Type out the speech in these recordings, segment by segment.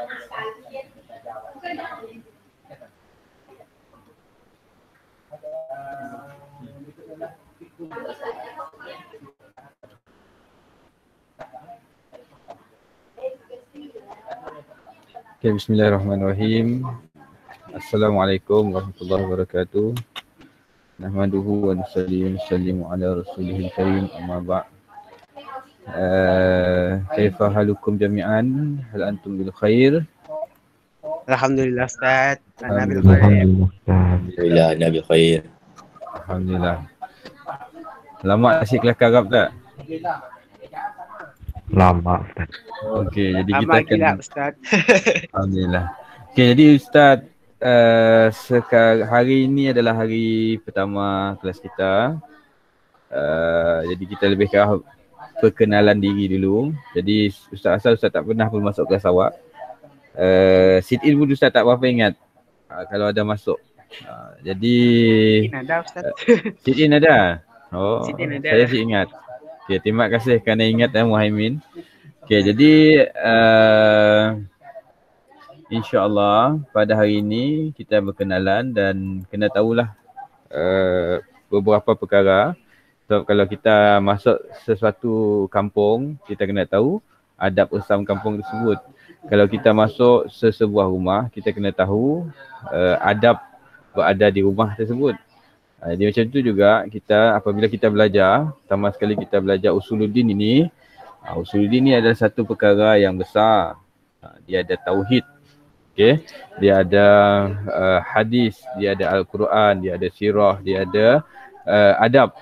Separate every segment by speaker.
Speaker 1: Okay, bismillahirrahmanirrahim. Assalamualaikum warahmatullahi wabarakatuh. Nahmaduhu wa nusallimu ala rasulihil karim, amma ba'. Kaifa halukum jami'an? Hal antum bil khair?
Speaker 2: Alhamdulillah Ustaz.
Speaker 3: Alhamdulillah, Nabi khair.
Speaker 1: Alhamdulillah. Lama nasi kelakar Arab tak?
Speaker 4: Lama Ustaz.
Speaker 1: Okey, jadi kita
Speaker 2: Aman
Speaker 1: akan
Speaker 2: tidak Ustaz?
Speaker 1: Alhamdulillah. Okey, jadi Ustaz, sekarang hari ini adalah hari pertama kelas kita. Jadi kita lebih ke perkenalan diri dulu. Jadi Ustaz asal Ustaz tak pernah pun masuk kelas awak. Sit in pun Ustaz tak berapa ingat kalau ada masuk. Jadi
Speaker 2: Mungkin ada Ustaz.
Speaker 1: sit in ada? Oh,
Speaker 2: Sit in ada.
Speaker 1: saya sih ingat. Okey, terima kasih kerana ingat Muhaimin. Okey, jadi insya-Allah pada hari ini kita berkenalan dan kena tahulah beberapa perkara. So, kalau kita masuk sesuatu kampung, kita kena tahu adab usam kampung tersebut. Kalau kita masuk sesebuah rumah, kita kena tahu adab berada di rumah tersebut. Jadi macam tu juga kita apabila kita belajar, pertama sekali kita belajar usuluddin ini. Usuluddin ini adalah satu perkara yang besar. Dia ada tauhid. Okey, dia ada hadis, dia ada Al-Quran, dia ada sirah, dia ada adab.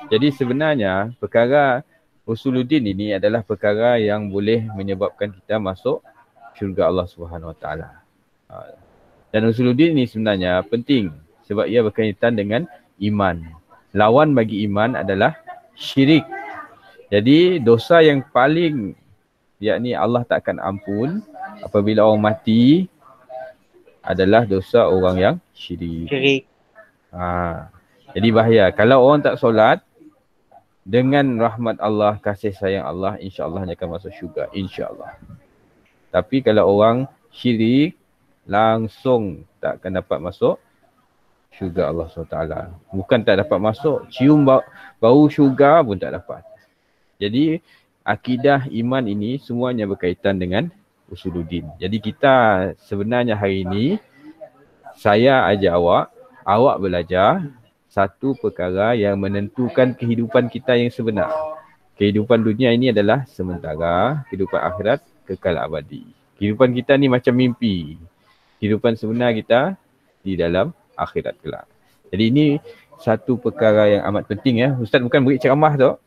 Speaker 1: Jadi sebenarnya perkara usuluddin ini adalah perkara yang boleh menyebabkan kita masuk syurga Allah Subhanahu Wa Taala. Dan usuluddin ini sebenarnya penting sebab ia berkaitan dengan iman. Lawan bagi iman adalah syirik. Jadi dosa yang paling yakni Allah takkan ampun apabila orang mati adalah dosa orang yang syirik.
Speaker 2: Syirik.
Speaker 1: Jadi bahaya. Kalau orang tak solat, dengan rahmat Allah, kasih sayang Allah, insya-Allah dia akan masuk syurga, insya-Allah. Tapi kalau orang syirik, langsung tak akan dapat masuk syurga Allah SWT. Bukan tak dapat masuk, cium bau syurga pun tak dapat. Jadi akidah iman ini semuanya berkaitan dengan usuluddin. Jadi kita sebenarnya hari ini saya ajar awak belajar satu perkara yang menentukan kehidupan kita yang sebenar. Kehidupan dunia ini adalah sementara, kehidupan akhirat kekal abadi. Kehidupan kita ni macam mimpi. Kehidupan sebenar kita di dalam akhirat kelak. Jadi ini satu perkara yang amat penting ya. Ustaz bukan beri ceramah tu.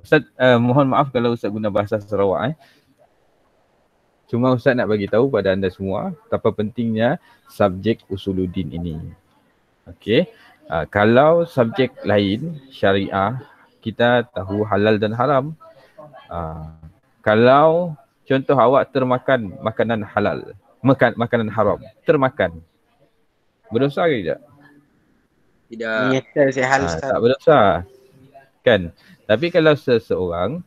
Speaker 1: Ustaz mohon maaf kalau Ustaz guna bahasa Sarawak. Cuma Ustaz nak bagi tahu pada anda semua betapa pentingnya subjek usuluddin ini. Okey. Kalau subjek lain syariah, kita tahu halal dan haram. Kalau contoh awak termakan makanan halal, makanan haram, termakan, berdosa ke tidak?
Speaker 3: Tidak.
Speaker 2: Menyesal sihat Ustaz.
Speaker 1: Tak berdosa. Kan? Tapi kalau seseorang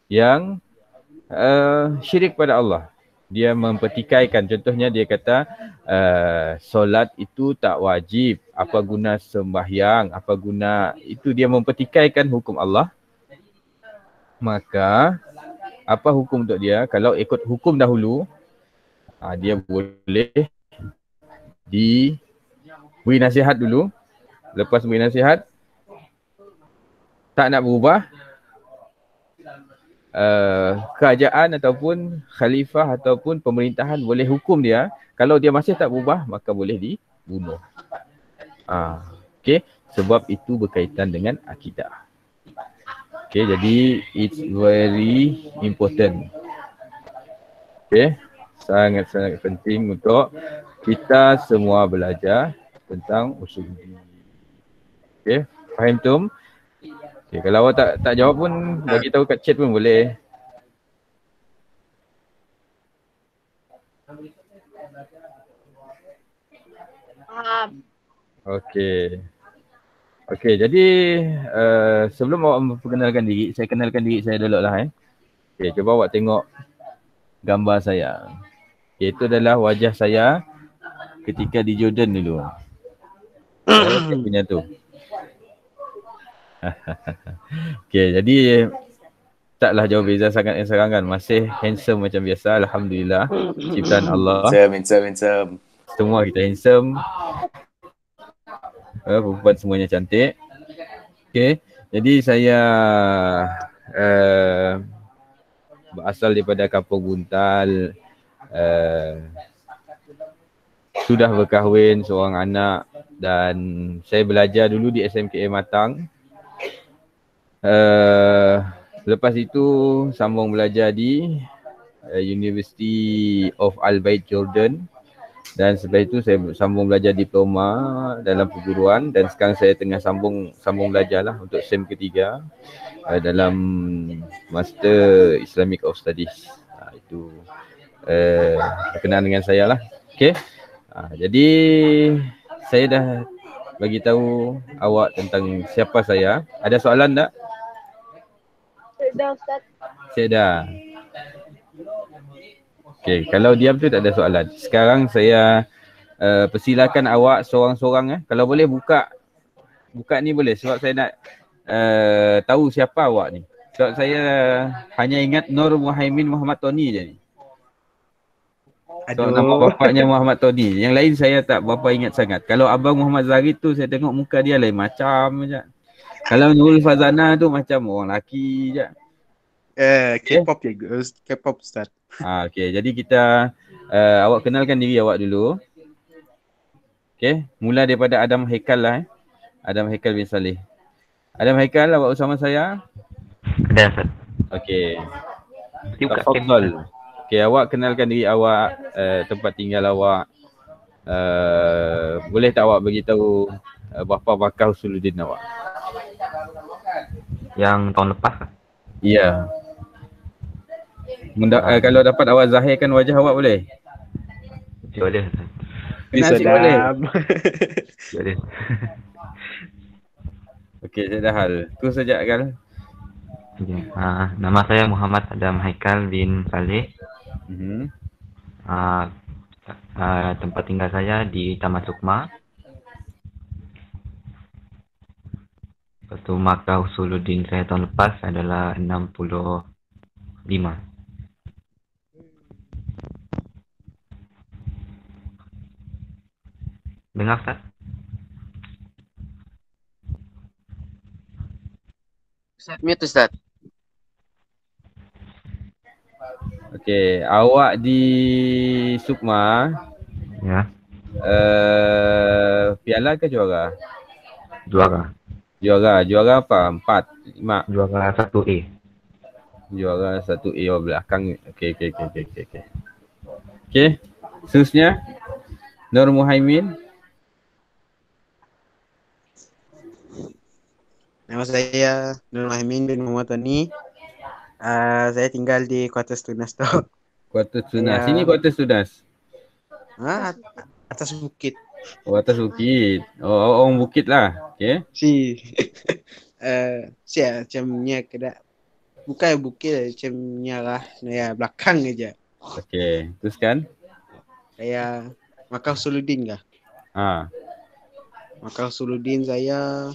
Speaker 1: yang syirik pada Allah, dia mempertikaikan, contohnya dia kata solat itu tak wajib, apa guna sembahyang, apa guna, itu dia mempertikaikan hukum Allah. Maka apa hukum untuk dia? Kalau ikut hukum dahulu, dia boleh beri nasihat dulu. Lepas beri nasihat, tak nak berubah, kerajaan ataupun khalifah ataupun pemerintahan boleh hukum dia. Kalau dia masih tak berubah, maka boleh dibunuh. Okey, sebab itu berkaitan dengan akidah. Okey, jadi it's very important. Okey, sangat-sangat penting untuk kita semua belajar tentang usuluddin. Okey, faham tum? Okay, kalau awak tak jawab pun bagi tahu kat chat pun boleh. Okey. Okey, jadi sebelum awak memperkenalkan diri, saya kenalkan diri saya dulu lah. Okey, cuba awak tengok gambar saya. Itu adalah wajah saya ketika di Jordan dulu. Saya punya tu. Okay, jadi taklah jauh beza sangat yang serangan. Masih handsome macam biasa. Alhamdulillah. Ciptaan Allah.
Speaker 3: Handsome.
Speaker 1: Semua kita handsome. Perempuan semuanya cantik. Okay. Jadi saya berasal daripada Kampung Buntal. Sudah berkahwin, seorang anak, dan saya belajar dulu di SMKM Matang. Lepas itu sambung belajar di University of Al-Bait Jordan, dan setelah itu saya sambung belajar diploma dalam perguruan, dan sekarang saya tengah sambung belajar lah untuk SEM ketiga dalam Master Islamic of Studies. Itu berkenaan dengan saya lah. Okay. Jadi saya dah bagi tahu awak tentang siapa saya. Ada soalan tak?
Speaker 4: Dah Ustaz.
Speaker 1: Saya dah. Okay, kalau diam tu tak ada soalan. Sekarang saya persilakan awak seorang-seorang kalau boleh buka ni boleh, sebab saya nak tahu siapa awak ni. Sebab saya hanya ingat Nur Muhaimin Muhammad Tony je ni. So, nama bapaknya Muhammad Tony. Yang lain saya tak berapa ingat sangat. Kalau Abang Muhammad Zarid tu saya tengok muka dia lain macam je. Kalau Nurul Fazana tu macam orang lelaki je.
Speaker 2: K-pop je, K-pop Ustaz.
Speaker 1: Okay, jadi kita awak kenalkan diri awak dulu. Okay, mula daripada Adam Haikal lah. Adam Haikal bin Saleh. Adam Haikal, awak bersama saya?
Speaker 5: Ada Ustaz.
Speaker 1: Okay.
Speaker 5: Tafadhal.
Speaker 1: Okay, awak kenalkan diri awak, tempat tinggal awak. Boleh tak awak beritahu berapa bakal Usuluddin awak?
Speaker 5: Yang tahun lepas.
Speaker 1: Ya. Kalau dapat awak zahirkan wajah awak boleh?
Speaker 5: Boleh.
Speaker 1: Nasi boleh?
Speaker 5: Boleh.
Speaker 1: Okey, saya dah hal. Tu saja kan.
Speaker 5: Okay. Nama saya Muhammad Adam Haikal bin Saleh. Tempat tinggal saya di Taman Sukma. Lepas tu markah Usuluddin saya tahun lepas adalah 65. Dengar Ustaz?
Speaker 3: Mute Ustaz.
Speaker 1: Okey, awak di Sukma
Speaker 5: Ya,
Speaker 1: piala ke juara?
Speaker 5: juara.
Speaker 1: Juara apa? 4, 5.
Speaker 5: Juara 1A.
Speaker 1: Juara 1A belakang. Okey. Okey. Seterusnya Nur Muhaimin.
Speaker 2: Nama saya Nur Muhaimin bin Muhammad Tony. Saya tinggal di Kuartus Tunas tu.
Speaker 1: Kuartus Tunas.
Speaker 2: Ya.
Speaker 1: Sini Kuartus Tunas.
Speaker 2: Atas bukit.
Speaker 1: Oh, atas bukit. Oh, orang bukit lah. Okey.
Speaker 2: Macamnya kedak. Bukan bukit, macamnya lah. Ya, belakang aja.
Speaker 1: Okey, teruskan.
Speaker 2: Saya Makam Usuluddin kah? Makam Usuluddin saya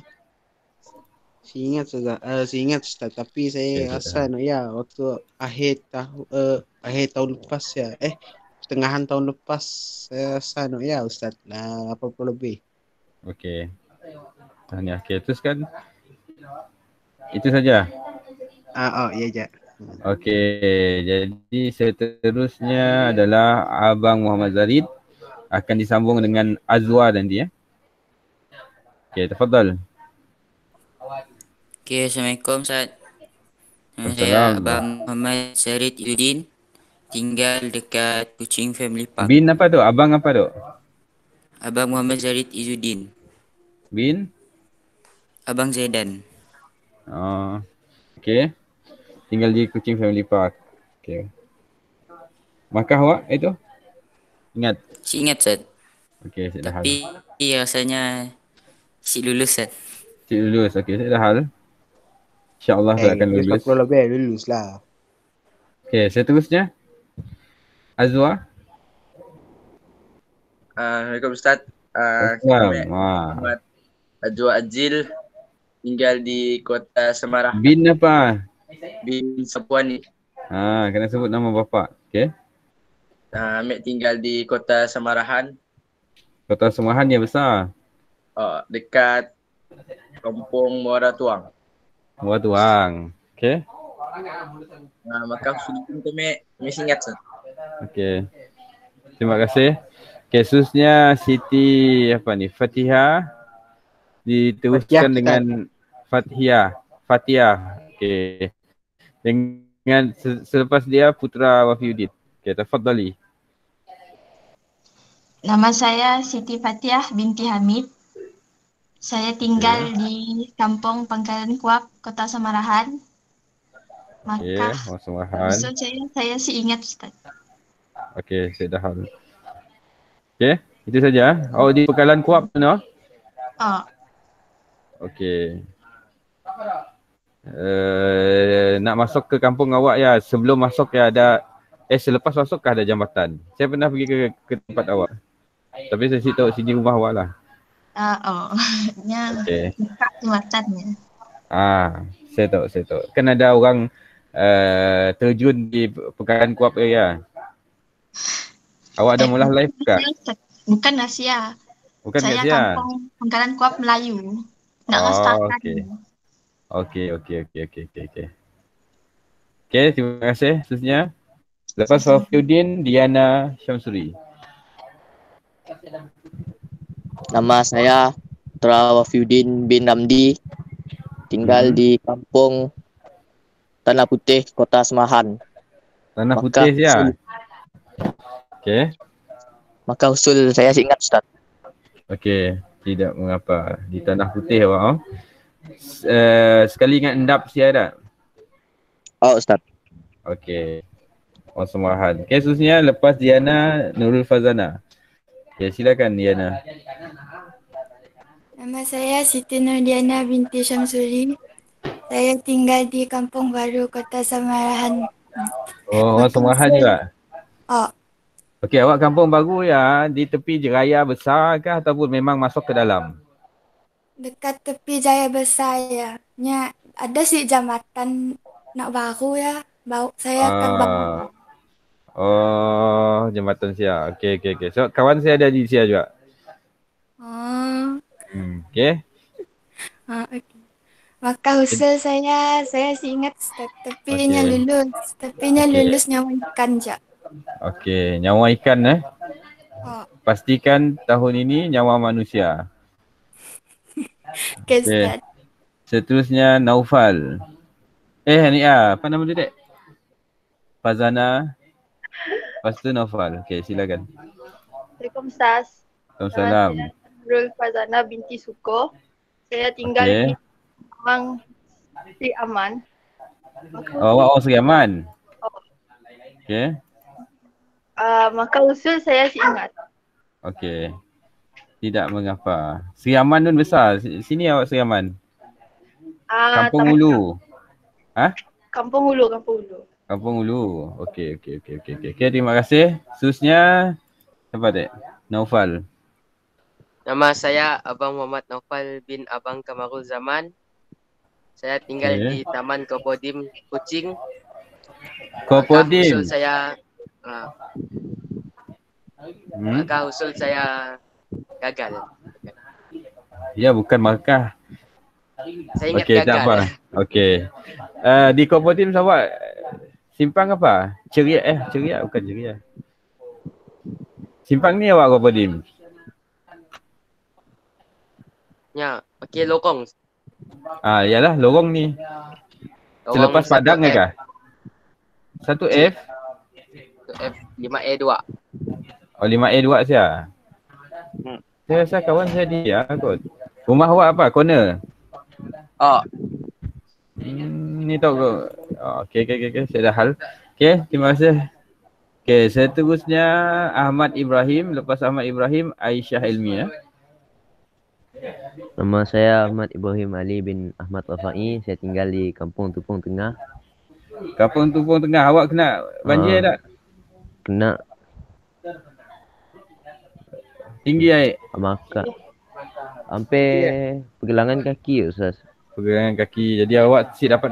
Speaker 2: Seingat Ustaz, tapi saya rasa waktu akhir tahun lepas ya. Pertengahan tahun lepas saya rasa Ustaz lah 80 lebih.
Speaker 1: Okey. Tahniah. Okey, teruskan. Itu saja.
Speaker 2: Ya je.
Speaker 1: Okey, jadi seterusnya adalah Abang Muhammad Zarid, akan disambung dengan Azwa nanti ya. Okey, tafadhal.
Speaker 6: Okay, Assalamualaikum Ustaz. Nama saya
Speaker 1: Assalamualaikum.
Speaker 6: Abang Muhammad Zarid Izzuddin. Tinggal dekat Kuching Family Park.
Speaker 1: Bin apa tu? Abang apa tu?
Speaker 6: Abang Muhammad Zarid Izzuddin.
Speaker 1: Bin?
Speaker 6: Abang Zaidan.
Speaker 1: Okey. Tinggal di Kuching Family Park. Okey. Markah awak itu? Ingat?
Speaker 6: Si ingat Ustaz.
Speaker 1: Okey, saya dah hal.
Speaker 6: Tapi rasanya si lulus Ustaz.
Speaker 1: Cik lulus. Okey, saya dah hal. InsyaAllah saya akan lulus.
Speaker 2: 40 lebih lulus lah.
Speaker 1: Okey, seterusnya Azwa.
Speaker 3: Assalamualaikum Ustaz.
Speaker 1: Islam.
Speaker 3: Kami Muhammad Ajwa Ajil, tinggal di kota Semarang,
Speaker 1: Bin apa?
Speaker 3: bin Sapuani.
Speaker 1: Kena sebut nama bapak. Okey.
Speaker 3: Kami tinggal di kota Semarahan,
Speaker 1: Kota Semahan yang besar.
Speaker 3: dekat Kampung Muara Tuang.
Speaker 1: Muara Tuang. Okey.
Speaker 3: Maka sudah kami ingat Ustaz.
Speaker 1: Okey. Terima kasih. Kasusnya Siti Fatihah diteruskan
Speaker 2: Fatihah, Ustaz.
Speaker 1: dengan Fatihah. Okey. Dengan selepas dia Putra Wafiuddin. Okey, tafadhali.
Speaker 7: Nama saya Siti Fatihah binti Hamid. Saya tinggal di Kampung Pangkalan Kuap, Kota Samarahan. Maka
Speaker 1: Semahan.
Speaker 7: usul saya sih ingat Ustaz.
Speaker 1: Okey, saya dah hal. Okey, itu saja. Di Pangkalan Kuap mana? Okey. Nak masuk ke kampung awak ya, sebelum masuk ya ada selepas masuk kah ada jambatan? Saya pernah pergi ke tempat awak. Tapi saya tahu sini rumah awak lah.
Speaker 7: Okey. Dekat jembatannya.
Speaker 1: Saya tahu. Kan ada orang terjun di Pangkalan Kuap ya. Awak ada mula live kah?
Speaker 7: Bukan Asia.
Speaker 1: Bukan
Speaker 7: saya
Speaker 1: Asia.
Speaker 7: Kampung Pangkalan Kuap Melayu. Nak ngastakan.
Speaker 1: Okey. Okey, terima kasih khususnya. Lepas Wafiuddin, Diana Syamsuri.
Speaker 8: Nama saya Putra Wafiuddin bin Ramdi, tinggal di Kampung Tanah Putih, Kota Semahan.
Speaker 1: Tanah Putih ya. Okey.
Speaker 8: Maka usul saya ingat Ustaz.
Speaker 1: Okey, tidak mengapa. Di Tanah Putih awak. Sekali ingat endap siapa?
Speaker 8: Ustaz.
Speaker 1: Okey. Semahan. Okey, khususnya lepas Diana Nurul Fazana. Okey, silakan Diana.
Speaker 9: Nama saya Siti Nurdiana binti Syamsuri. Saya tinggal di Kampung Baru, Kota Samarahan.
Speaker 1: Semahan juga? Okey, awak kampung baru ya di tepi Jeraya besar kah ataupun memang masuk ke dalam?
Speaker 9: Dekat tepi Jaya Besar ya. Ada sih jambatan nak baru ya. Saya akan bangun.
Speaker 1: Jambatan Sia. Okey. So kawan saya ada di Sia juga. Okey.
Speaker 9: Okay. Maka usul saya sih ingat tepinya lulus nyawa ikan je.
Speaker 1: Okey, nyawa ikan pastikan tahun ini nyawa manusia.
Speaker 9: Okey.
Speaker 1: Seterusnya Naufal. Apa nama dia, Dek? Fazana. Lepas tu Naufal. Okey, silakan.
Speaker 4: Assalamualaikum Ustaz.
Speaker 1: Waalaikumsalam.
Speaker 4: Saya Nurul Fazana binti Suko. Saya tinggal di Kampung Sri Aman.
Speaker 1: Awak Sri Aman? Okey.
Speaker 4: Maka usul saya sih ingat.
Speaker 1: Okey. Tidak mengapa. Sri Aman pun besar. Sini awak Sri Aman. Kampung Ulu.
Speaker 4: Kampung Ulu.
Speaker 1: Kampung Ulu. Okey. Terima kasih. Khususnya siapa, Dek? Naufal.
Speaker 3: Nama saya Abang Muhammad Naufal bin Abang Kamarul Zaman. Saya tinggal di Taman Kopodim, Kuching.
Speaker 1: Kopodim.
Speaker 3: Usul saya maka usul saya gagal.
Speaker 1: Ya, bukan markah.
Speaker 3: Saya ingat gagal.
Speaker 1: Tak apa. Okey. Di Kopodim awak simpang apa? Ceria bukan ceria. Simpang ni awak Kopodim.
Speaker 3: Ya, okey lorong.
Speaker 1: Yalah lorong ni. Selepas Padang ke kah? 1F.
Speaker 3: 5A2.
Speaker 1: 5A2 saja. Saya rasa kawan saya dia kot. Rumah awak apa? Corner? Ni tahu kot. Okey. Saya dah hal. Okey, terima kasih. Okey, seterusnya Ahmad Ibrahim. Lepas Ahmad Ibrahim, Aisyah Ilmi.
Speaker 10: Nama saya Ahmad Ibrahim Ali bin Ahmad Rafai. Saya tinggal di Kampung Tupung Tengah.
Speaker 1: Kampung Tupung Tengah. Awak kena banjir tak?
Speaker 10: Kena.
Speaker 1: Tinggi Aik.
Speaker 10: Maka hampir pergelangan kaki Ustaz.
Speaker 1: Pergelangan kaki. Jadi awak siap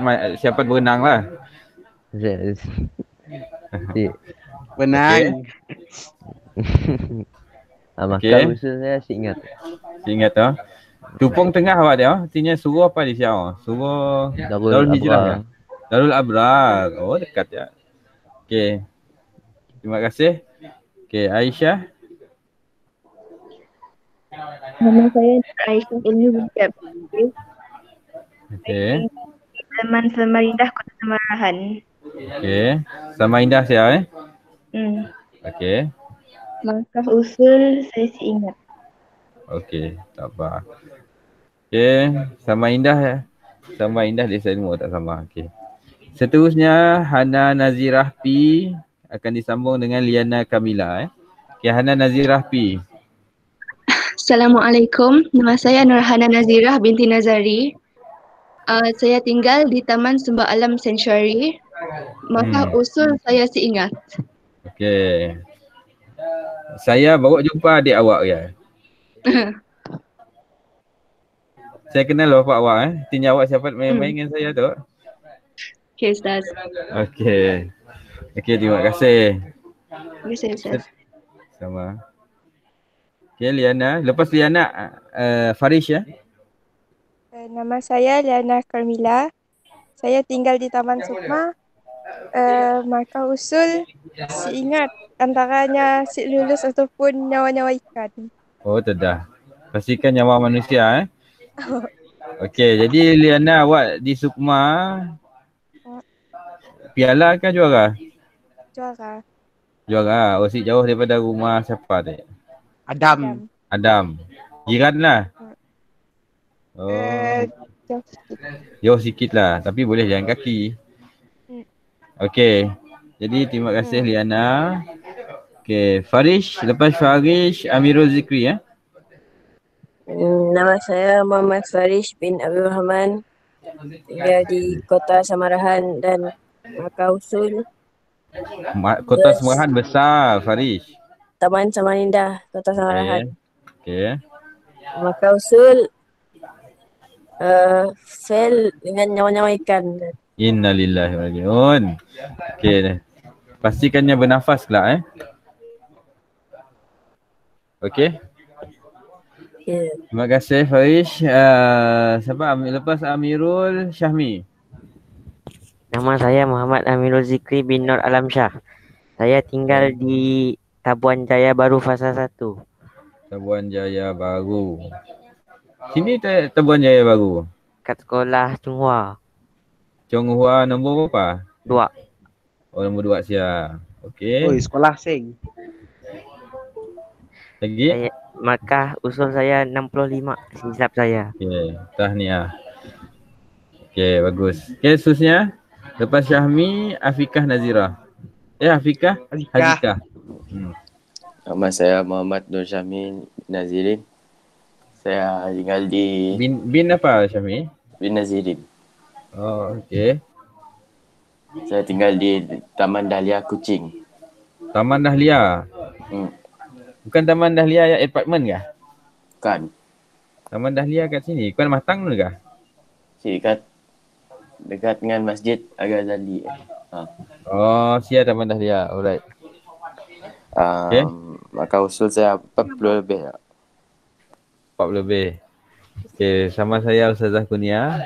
Speaker 1: berenang lah.
Speaker 10: Si.
Speaker 2: Benang.
Speaker 10: Maka usul saya si ingat.
Speaker 1: Si ingat tu. Tupung tengah awak dia. Artinya suruh apa di siapa? Suruh Darul Hijrah ya? Darul Abrar. Oh dekat ya. Okey. Terima kasih. Okey, Aisyah.
Speaker 11: Nama saya Aisyah Ilmi binti Abdul.
Speaker 1: Okey.
Speaker 11: Taman Samarindah Kota Samarahan.
Speaker 1: Okey. Samarindah saya Okey.
Speaker 11: Markah usul saya si ingat.
Speaker 1: Okey, tak apa. Okey, Samarindah ya. Samarindah desa ilmu tak sama. Okey. Seterusnya Hana Nazirah P akan disambung dengan Liana Kamila. Okey, Hana Nazirah P.
Speaker 12: Assalamualaikum. Nama saya Nurhana Nazirah binti Nazari. Saya tinggal di Taman Sumber Alam Sanctuary. Maka usul saya si ingat.
Speaker 1: Okey. Saya bawa jumpa adik awak ya. Saya kenal bapak awak Artinya awak siapa main-main dengan saya tu.
Speaker 12: Okey Ustaz.
Speaker 1: Okey. Okey, terima kasih.
Speaker 12: Terima kasih Ustaz.
Speaker 1: Sama. Okey, Liana. Lepas Liana, Farish ya.
Speaker 13: Nama saya Liana Carmila. Saya tinggal di Taman Sukma. Markah usul si ingat antaranya si lulus ataupun nyawa-nyawa ikan.
Speaker 1: Oh, tidak. Pastikan nyawa manusia Okey, jadi Liana awak di Sukma piala ke juara?
Speaker 13: Juara.
Speaker 1: Juara. Oh, si jauh daripada rumah siapa tu? Adam. Jiran lah. Oh. Jauh sikit lah. Tapi boleh jalan kaki. Okey. Jadi terima kasih Liana. Okey, Farish. Lepas Farish, Amirul Zikri ya.
Speaker 14: Nama saya Muhammad Farish bin Abdul Rahman. Tinggal di Kota Samarahan dan markah usul.
Speaker 1: Kota Samarahan besar, Farish.
Speaker 14: Taman Samarindah, Kota Samarahan.
Speaker 1: Okey.
Speaker 14: Markah usul fail dengan nyawa-nyawa ikan.
Speaker 1: Innalillahi wa inna ilaihi raji'un. Okey. Pastikannya bernafas kelak Okey. Terima kasih Farish. Siapa lepas Amirul Syahmi.
Speaker 15: Nama saya Muhammad Amirul Zikri bin Nur Alam Shah. Saya tinggal di Tabuan Jaya Baru Fasa 1.
Speaker 1: Tabuan Jaya Baru. Sini Tabuan Jaya Baru.
Speaker 15: Kat sekolah Chonghua.
Speaker 1: Chonghua nombor berapa?
Speaker 15: 2.
Speaker 1: Oh, nombor 2 siap. Okey.
Speaker 2: Oi, sekolah sing.
Speaker 1: Lagi?
Speaker 15: Maka usul saya 65 silap saya.
Speaker 1: Okey, tahniah. Okey, bagus. Okey, seterusnya lepas Syahmi, Afikah Nazirah. Afikah Hazikah.
Speaker 16: Nama saya Muhammad Nur Syahmi Nazirin. Saya tinggal di
Speaker 1: bin apa Syahmi?
Speaker 16: Bin Nazirin.
Speaker 1: Oh, okey.
Speaker 16: Saya tinggal di Taman Dahlia Kuching.
Speaker 1: Taman Dahlia. Bukan Taman Dahlia yang apartment kah?
Speaker 16: Bukan.
Speaker 1: Taman Dahlia kat sini. Bukan Matang tu kah?
Speaker 16: Dekat dengan Masjid Al-Ghazali.
Speaker 1: Oh, siap Taman Dahlia. Alright.
Speaker 16: Okay. Maka usul saya 40 lebih.
Speaker 1: 40 lebih. Okey, sama saya Ustazah Kunia.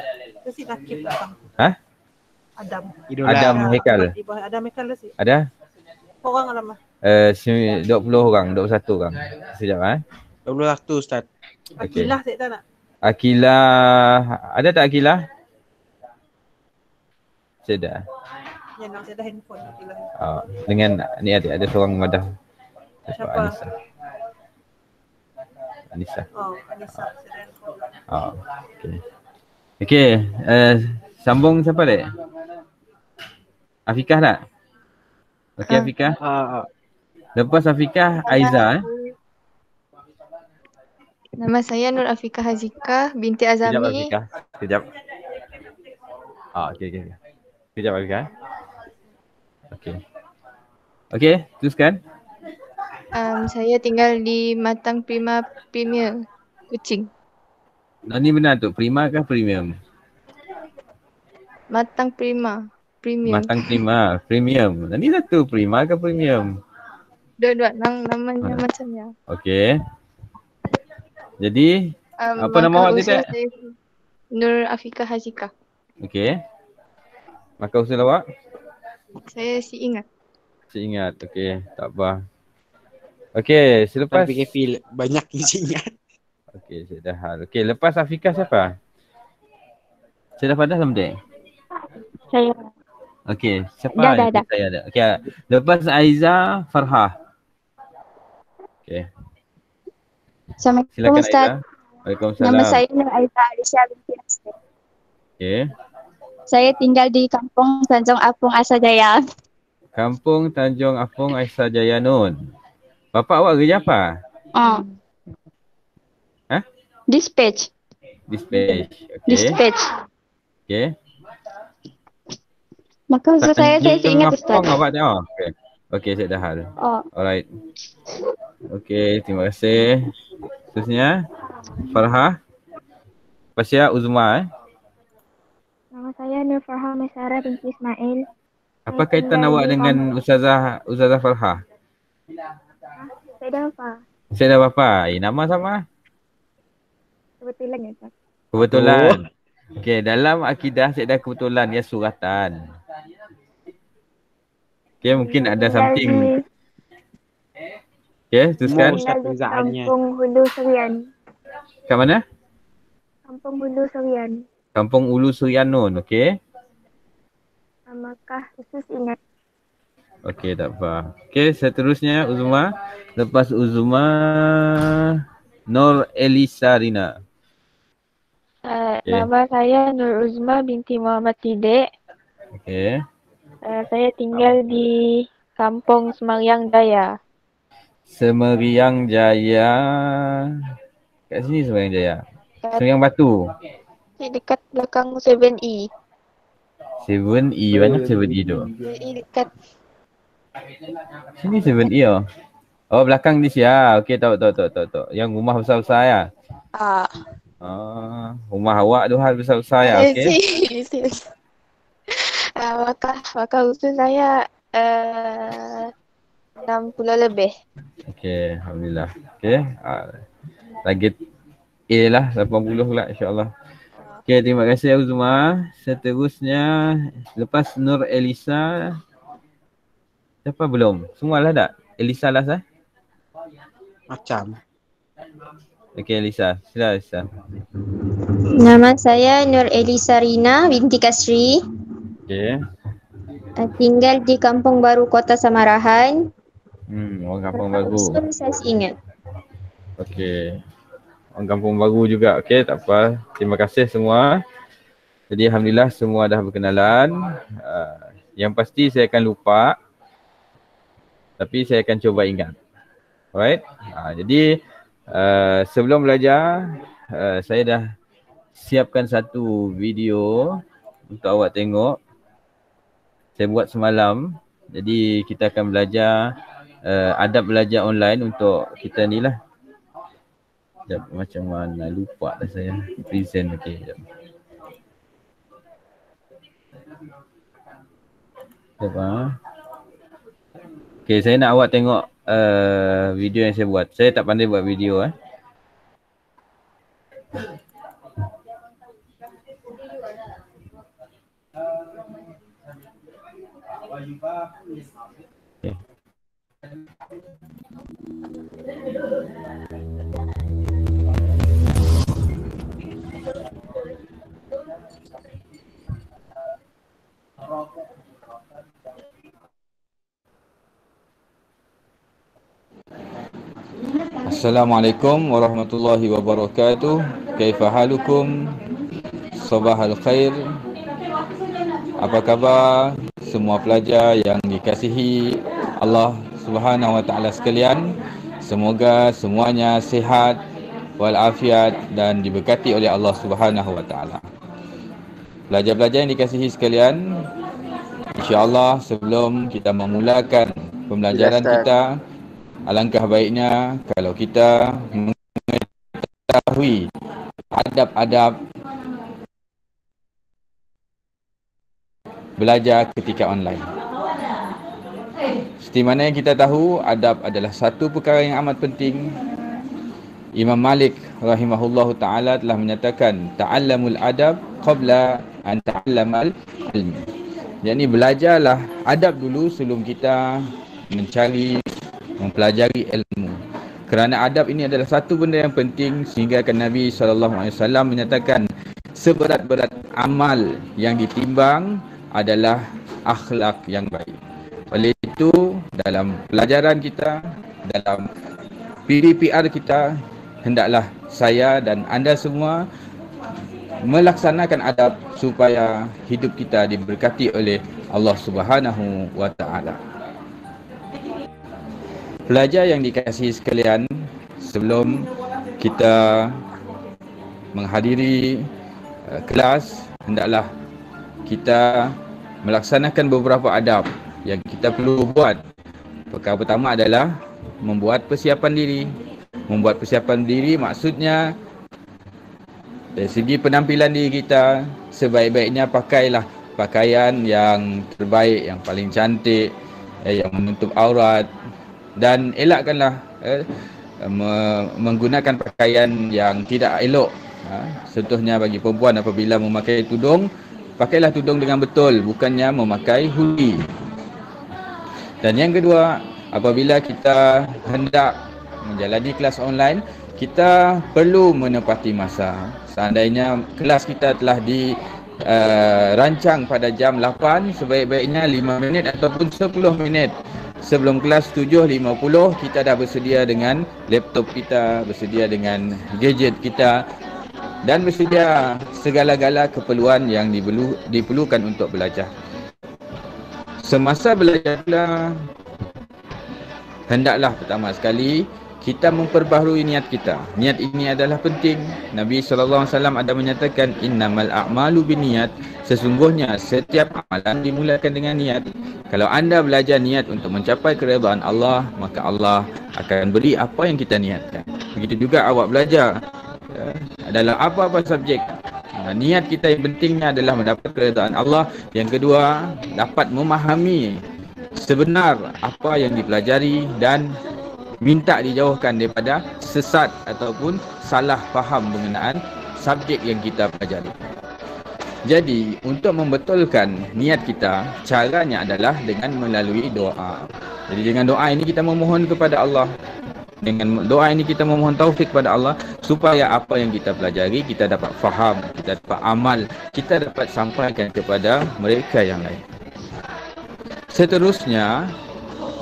Speaker 1: Adam Hekal.
Speaker 17: Adam Hekal lah sih.
Speaker 1: Ada?
Speaker 17: Orang lama.
Speaker 1: 20 orang, 21 orang. Sekejap
Speaker 2: 21 Ustaz.
Speaker 17: Akilah saya tak nak.
Speaker 1: Akilah, ada tak Akilah? Saya dah.
Speaker 17: Yang nak saya dah handphone Akilah.
Speaker 1: Dengan ni ada seorang madah.
Speaker 17: Siapa?
Speaker 1: Anissa.
Speaker 17: Anissa.
Speaker 1: Okey. Okey, sambung siapa dek? Afikah tak? Okey Afikah. Lepas Afikah, Aiza.
Speaker 18: Nama saya Nur Afikah Hazika binti Azami.
Speaker 1: Sekejap Afikah. Sekejap. Okey. Sekejap Afikah. Okey, teruskan.
Speaker 18: Saya tinggal di Matang Prima Premier, Kuching.
Speaker 1: Ni benar tu, Prima kah Premium?
Speaker 18: Matang Prima Premium.
Speaker 1: Matang Prima, Premium. Ni satu, Prima ke Premium?
Speaker 18: Dua-dua namanya macamnya.
Speaker 1: Okey. Jadi, apa nama awak
Speaker 18: Usul
Speaker 1: tidak?
Speaker 18: saya Nur Afika Hazika.
Speaker 1: Okey. Maka usul awak?
Speaker 18: Saya si ingat.
Speaker 1: Si ingat, okey. Tak apa. Okey, selepas
Speaker 2: PKP banyak yang si ingat.
Speaker 1: Okey, saya dah hal. Okey, lepas Afika siapa? Saya dah pada belum dek?
Speaker 11: Saya.
Speaker 1: Okey, siapa?
Speaker 11: Dah.
Speaker 1: Saya ada. Okey, lepas Aiza, Farhah. Okey.
Speaker 11: Assalamualaikum
Speaker 1: Silakan
Speaker 11: Ustaz.
Speaker 1: Aiza. Waalaikumsalam.
Speaker 11: Nama saya Nur Aiza Alisha binti Nasir.
Speaker 1: Okey.
Speaker 11: Saya tinggal di Kampung Tanjung Apung Asajaya.
Speaker 1: Kampung Tanjung Apung Aisyah Jaya Nun. Bapak awak kerja apa? Hah?
Speaker 11: Dispatch.
Speaker 1: Dispatch. Okey.
Speaker 11: Dispatch.
Speaker 1: Okey.
Speaker 11: Maka usul saya ingat Ustaz.
Speaker 1: Tanjung Apung awak tengok. Okey. Okey, saya dah hal. Alright. Okey, terima kasih. Seterusnya, Farhah. Pasya Uzma.
Speaker 11: Nama saya Nur Farhah Maisara binti Ismail.
Speaker 1: Apa kaitan awak dengan Ustazah Farhah?
Speaker 11: Saya dah apa?
Speaker 1: Saya dah bapa. Nama sama?
Speaker 11: Kebetulan ya Ustaz.
Speaker 1: Kebetulan. Okey, dalam akidah saya dah kebetulan ya suratan. Okey, mungkin ada something. Okey, teruskan.
Speaker 11: Kampung Hulu Serian.
Speaker 1: Kat mana?
Speaker 11: Kampung Hulu Serian.
Speaker 1: Kampung Ulu Serian Nun, okey.
Speaker 11: Maka khusus ingat.
Speaker 1: Okey, tak apa. Okey, seterusnya Uzma. Lepas Uzma, Nur Elisa Rina.
Speaker 11: Nama saya Nur Uzma binti Muhammad Tidek.
Speaker 1: Okey.
Speaker 11: Saya tinggal di Kampung Semariang Jaya.
Speaker 1: Semeriang Jaya. Kat sini Semeriang Jaya. Semeriang Batu.
Speaker 11: Dekat belakang 7E.
Speaker 1: 7E, mana 7E tu?
Speaker 11: 7E dekat.
Speaker 1: Sini 7E oh. Oh, belakang di sini. Okey, tahu. Yang rumah besar-besar ya. Rumah awak tu hal besar-besar ya. Okey.
Speaker 11: Maka usul saya 60 lebih.
Speaker 1: Okey, alhamdulillah. Okey. Target A lah 80 pula insya-Allah. Okey, terima kasih Uzma. Seterusnya lepas Nur Elisa. Siapa belum? Semualah tak? Elisa lah sah?
Speaker 2: Macam.
Speaker 1: Okey, Elisa. Sila Elisa.
Speaker 11: Nama saya Nur Elisa Rina binti Kasri.
Speaker 1: Okey.
Speaker 11: Tinggal di Kampung Baru Kota Samarahan.
Speaker 1: Orang Kampung Baru.
Speaker 11: Usul saya ingat.
Speaker 1: Okey. Orang Kampung Baru juga. Okey, tak apa. Terima kasih semua. Jadi alhamdulillah semua dah berkenalan. Yang pasti saya akan lupa. Tapi saya akan cuba ingat. Alright. Jadi sebelum belajar, saya dah siapkan satu video untuk awak tengok. Saya buat semalam. Jadi kita akan belajar adab belajar online untuk kita ni lah. Sekejap, macam mana lupa dah saya present. Okey, sekejap. Okey, saya nak awak tengok video yang saya buat. Saya tak pandai buat video Okay. Assalamualaikum warahmatullahi wabarakatuh. Kaifa halukum? Sabahal khair. Apa khabar semua pelajar yang dikasihi Allah Subhanahu wa taala sekalian? Semoga semuanya sihat walafiat dan diberkati oleh Allah Subhanahu wa taala. Pelajar-pelajar yang dikasihi sekalian, insya-Allah sebelum kita memulakan pembelajaran kita, alangkah baiknya kalau kita mengetahui adab-adab belajar ketika online. Seperti mana yang kita tahu, adab adalah satu perkara yang amat penting. Imam Malik rahimahullahu ta'ala telah menyatakan ta'allamul adab qabla an ta'allamal ilm. Jadi belajarlah adab dulu sebelum kita mempelajari ilmu. Kerana adab ini adalah satu benda yang penting sehingga Nabi SAW menyatakan seberat-berat amal yang ditimbang adalah akhlak yang baik. Oleh itu, dalam pelajaran kita, dalam PDPR kita, hendaklah saya dan anda semua melaksanakan adab supaya hidup kita diberkati oleh Allah Subhanahu wa Ta'ala. Pelajar yang dikasihi sekalian, sebelum kita menghadiri kelas, hendaklah kita melaksanakan beberapa adab yang kita perlu buat. Perkara pertama adalah membuat persiapan diri. Membuat persiapan diri maksudnya dari segi penampilan diri kita, sebaik-baiknya pakailah pakaian yang terbaik, yang paling cantik, yang menutup aurat, dan elakkanlah menggunakan pakaian yang tidak elok. Contohnya bagi perempuan apabila memakai tudung, pakailah tudung dengan betul, bukannya memakai hoodie. Dan yang kedua, apabila kita hendak menjalani kelas online, kita perlu menepati masa. Seandainya kelas kita telah dirancang pada jam 8, sebaik-baiknya 5 minit ataupun 10 minit sebelum kelas 7.50 kita dah bersedia dengan laptop kita, bersedia dengan gadget kita, dan bersedia segala-gala keperluan yang diperlukan untuk belajar. Semasa belajar pula, hendaklah pertama sekali kita memperbaharui niat kita. Niat ini adalah penting. Nabi SAW ada menyatakan innamal a'malu binniyat. Sesungguhnya setiap amalan dimulakan dengan niat. Kalau anda belajar niat untuk mencapai keredaan Allah, maka Allah akan beri apa yang kita niatkan. Begitu juga awak belajar dalam apa-apa subjek. Niat kita yang pentingnya adalah mendapat keredaan Allah. Yang kedua, dapat memahami sebenar apa yang dipelajari dan minta dijauhkan daripada sesat ataupun salah faham mengenaan subjek yang kita pelajari. Jadi, untuk membetulkan niat kita, caranya adalah dengan melalui doa. Jadi dengan doa ini kita memohon kepada Allah. Dengan doa ini kita memohon taufik kepada Allah supaya apa yang kita pelajari kita dapat faham, kita dapat amal, kita dapat sampaikan kepada mereka yang lain. Seterusnya,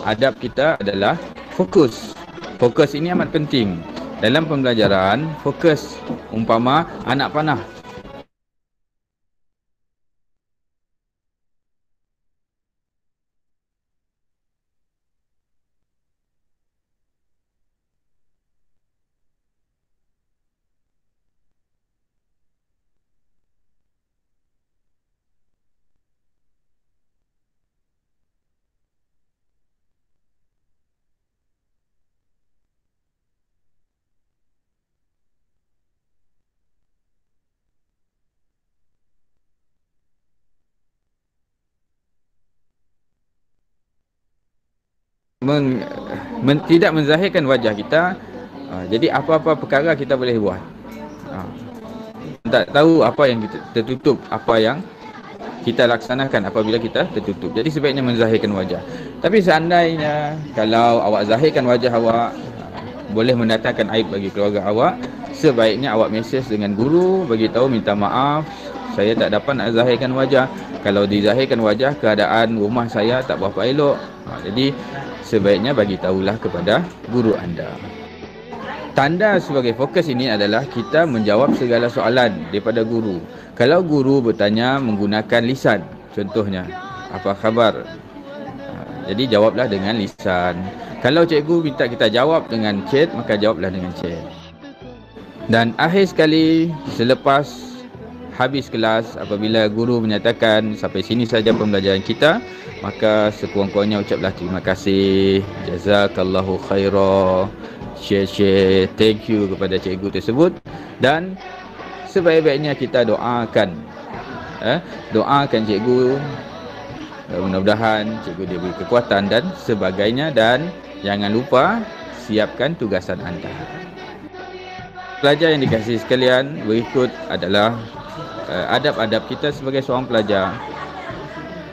Speaker 1: adab kita adalah fokus. Fokus ini amat penting. Dalam pembelajaran, fokus umpama anak panah. Tidak menzahirkan wajah kita. Jadi apa-apa perkara kita boleh buat. Tak tahu apa yang kita tertutup, apa yang kita laksanakan apabila kita tertutup. Jadi sebaiknya menzahirkan wajah. Tapi seandainya kalau awak zahirkan wajah awak, boleh mendatangkan aib bagi keluarga awak, sebaiknya awak mesej dengan guru, bagi tahu minta maaf, saya tak dapat nak zahirkan wajah. Kalau dizahirkan wajah, keadaan rumah saya tak berapa elok. Jadi sebaiknya bagi tahulah kepada guru anda. Tanda sebagai fokus ini adalah kita menjawab segala soalan daripada guru. Kalau guru bertanya menggunakan lisan, contohnya, apa khabar? Jadi jawablah dengan lisan. Kalau cikgu minta kita jawab dengan chat, maka jawablah dengan chat. Dan akhir sekali, selepas habis kelas, apabila guru menyatakan sampai sini saja pembelajaran kita, maka sekurang-kurangnya ucaplah terima kasih, jazakallahu khaira, share, thank you kepada cikgu tersebut, dan sebaik-baiknya kita doakan cikgu, mudah-mudahan cikgu dia beri kekuatan dan sebagainya, dan jangan lupa siapkan tugasan anda. Pelajar yang dikasihi sekalian, berikut adalah adab-adab kita sebagai seorang pelajar.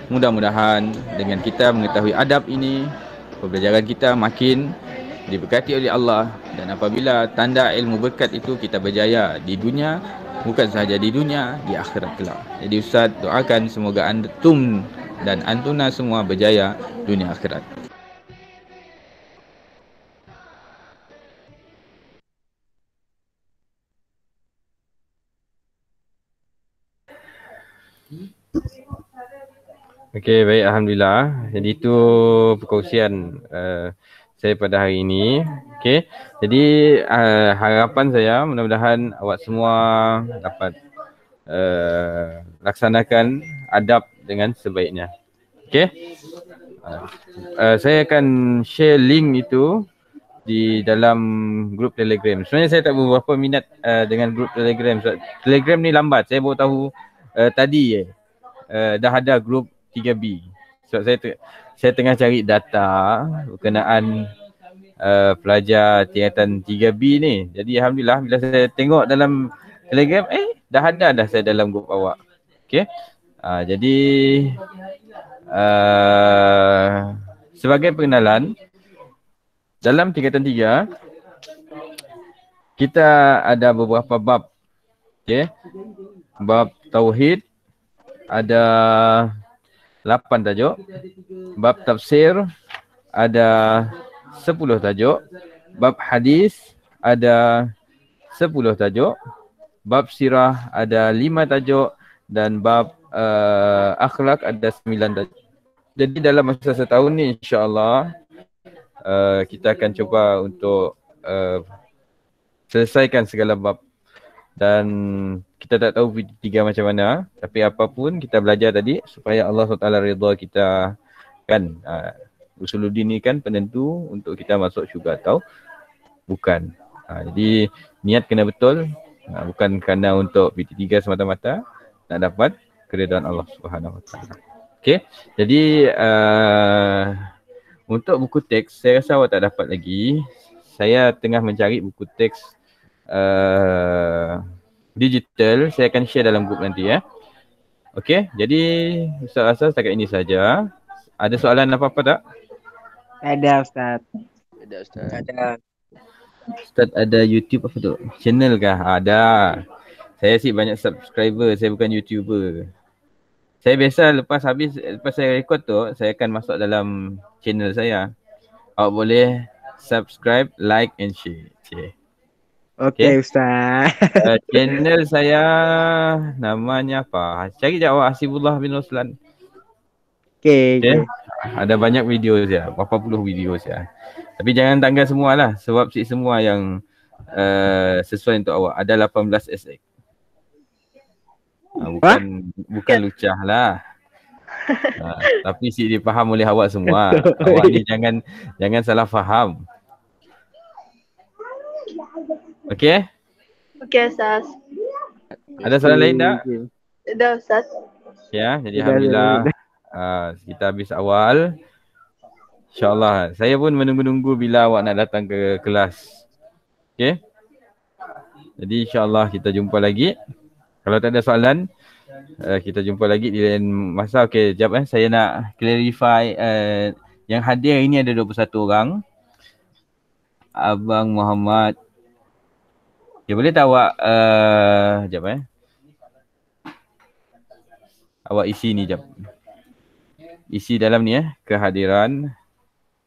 Speaker 1: Mudah-mudahan dengan kita mengetahui adab ini, pembelajaran kita makin diberkati oleh Allah, dan apabila tanda ilmu berkat itu kita berjaya di dunia, bukan sahaja di dunia, di akhirat kelak. Jadi Ustaz doakan semoga antum dan antuna semua berjaya dunia akhirat. Okey, baik, alhamdulillah. Jadi itu perkongsian saya pada hari ini. Okey. Jadi harapan saya mudah-mudahan awak semua dapat laksanakan adab dengan sebaiknya. Okey. Saya akan share link itu di dalam grup Telegram. Sebenarnya saya tak berapa minat dengan grup Telegram. Telegram ni lambat. Saya baru tahu tadi dah ada grup 3B. Sebab saya tengah cari data berkenaan pelajar tingkatan 3B ni. Jadi alhamdulillah bila saya tengok dalam Telegram, dah ada saya dalam grup awak. Okey. Jadi sebagai pengenalan, dalam tingkatan 3 kita ada beberapa bab. Okey. Bab tauhid ada 8 tajuk. Bab tafsir ada 10 tajuk. Bab hadis ada 10 tajuk. Bab sirah ada 5 tajuk. Dan bab akhlak ada 9 tajuk. Jadi dalam masa setahun ni insya-Allah kita akan cuba untuk selesaikan segala bab. Dan kita tak tahu tiga macam mana, tapi apapun kita belajar tadi supaya Allah SWT redha kita kan. Usuluddin ni kan penentu untuk kita masuk syurga atau bukan. Jadi niat kena betul, bukan kerana untuk PT3 semata-mata nak dapat keridhaan Allah Subhanahu Wa Taala. Okey. Jadi untuk buku teks saya rasa awak tak dapat lagi. Saya tengah mencari buku teks digital, saya akan share dalam grup nanti ya. Okey, jadi Ustaz rasa setakat ini saja. Ada soalan apa-apa tak?
Speaker 2: Ada Ustaz.
Speaker 8: Ada Ustaz.
Speaker 2: Ada.
Speaker 1: Ustaz ada YouTube apa tu? Channel kah? Ada. Saya sih banyak subscriber, saya bukan YouTuber. Saya biasa lepas saya record tu, saya akan masuk dalam channel saya. Awak boleh subscribe, like and share.
Speaker 2: Okey Ustaz.
Speaker 1: Channel saya namanya apa? Cari je awak Hasibullah bin Ruslan.
Speaker 2: Okey.
Speaker 1: Ada banyak video saya, berapa puluh video saya. Tapi jangan tanggal semualah sebab si semua yang sesuai untuk awak. Ada 18 SX. Bukan lucah lah. Tapi si dipaham oleh awak semua. Awak ni jangan salah faham. Okey?
Speaker 12: Okey Ustaz.
Speaker 1: Ada soalan lain tak?
Speaker 12: Ada Ustaz.
Speaker 1: Ya, jadi alhamdulillah kita habis awal. InsyaAllah. Saya pun menunggu-nunggu bila awak nak datang ke kelas. Okey? Jadi insyaAllah kita jumpa lagi. Kalau tak ada soalan, kita jumpa lagi di lain masa. Okey, sekejap saya nak clarify. Yang hadir ini ada 21 orang. Abang Muhammad. Okay, boleh tak awak sekejap awak isi ni sekejap. Isi dalam ni kehadiran.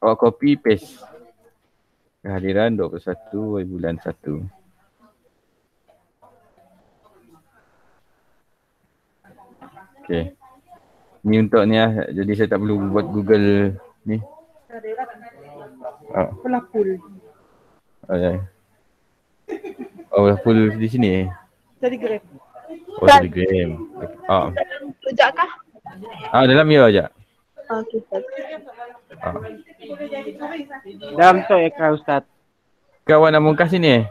Speaker 1: Awak copy paste. Kehadiran 21 bulan 1. Okay. Ni untuk ni jadi saya tak perlu buat Google ni.
Speaker 17: Pelapul.
Speaker 1: Oh, full di sini.
Speaker 17: Jadi grab.
Speaker 1: Oh, Telegram. Oh.
Speaker 12: Rujak kah?
Speaker 1: Dalam ya aja.
Speaker 12: Okey, Ustaz.
Speaker 2: Dalam tu ya kau Ustaz.
Speaker 1: Kau awak nak muka sini?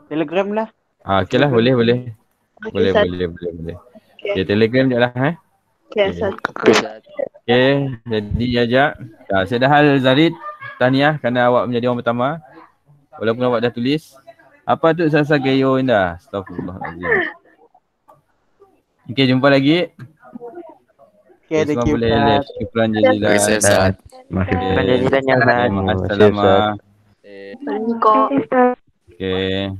Speaker 2: Telegram lah.
Speaker 1: Okey lah, boleh. Boleh,
Speaker 12: Ustaz.
Speaker 1: boleh. Okay, Telegram je lah
Speaker 12: Okey, Ustaz.
Speaker 1: Okey, jadi aja. Sedahal Zarid, tahniah kerana awak menjadi orang pertama. Walaupun awak dah tulis. Apa tu sasa gayo indah? Astagfirullahalazim. Okey, jumpa lagi.
Speaker 2: Okey, thank you.
Speaker 1: Syukran jazilan.
Speaker 16: Ustaz.
Speaker 1: Syukran jazilan ya Ustaz. Assalamualaikum.
Speaker 12: Assalamualaikum.
Speaker 1: Okey.